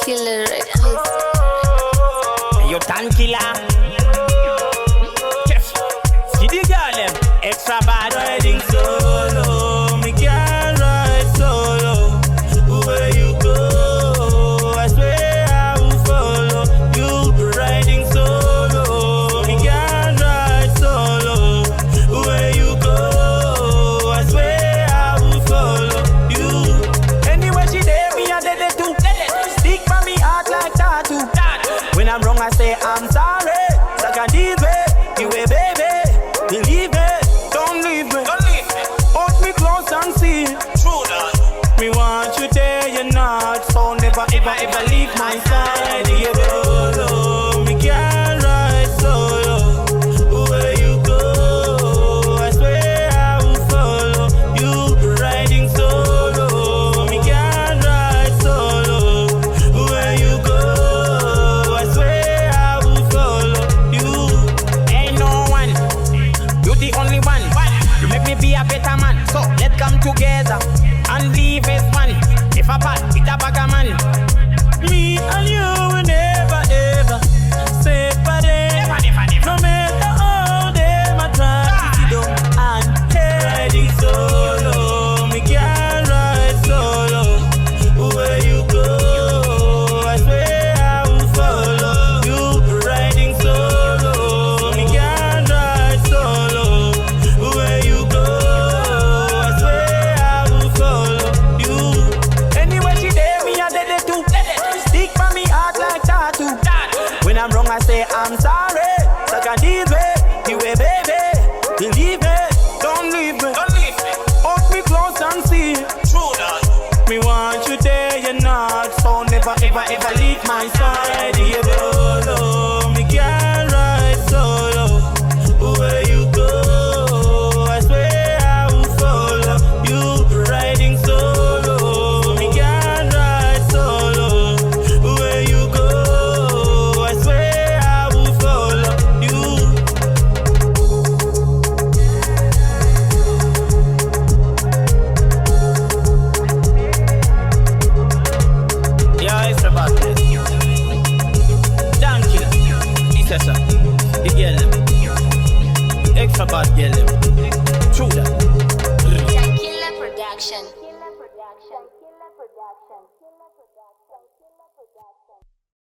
Dankillah Records. Yo, Dankillah. See the girl them extra bad riding solo. Me can't ride solo. Where you go, I swear I will follow you. Riding solo. Me can't ride solo. Where you go, I swear I will follow you. Anywhere she there, me a dead it too. Stick by me heart like tattoo. When I'm wrong, I say I'm sorry. Like a diva, you a baby. Believe me, don't leave me. Hold me close and see. True that. Me want you there, you're not. So never ever leave my side. You go, me can't ride solo. Where you go, I swear I will follow you. Riding solo, me can't ride solo. Where you go, I swear I will follow you. Ain't no one, you the only one. You make me be a better man. So let's come together and leave this one. If I part, it's a bag of man. Me and you will never ever separate. No matter how them a try to sit down and heading solo. Me can't ride solo. Where you go, I swear I will follow you. Riding solo. Me can't ride solo. Where you go, I swear I will follow you. Anywhere she there, me a dead it too. Stick by me heart like tattoo. When I'm wrong, I say I'm sorry. Like a diva, you a baby. Believe me, don't leave me. Hold me close and see. True that. Me want you there, you're not. So never ever leave my side. You go, me can't ride solo. Where you go, I swear I will follow you. Riding solo, me can't ride solo. Where you go, I swear I will follow you. Yeah, it's about this. Dankillah, this is a the girl them. Extra bad girl them. True that. Dankillah Production.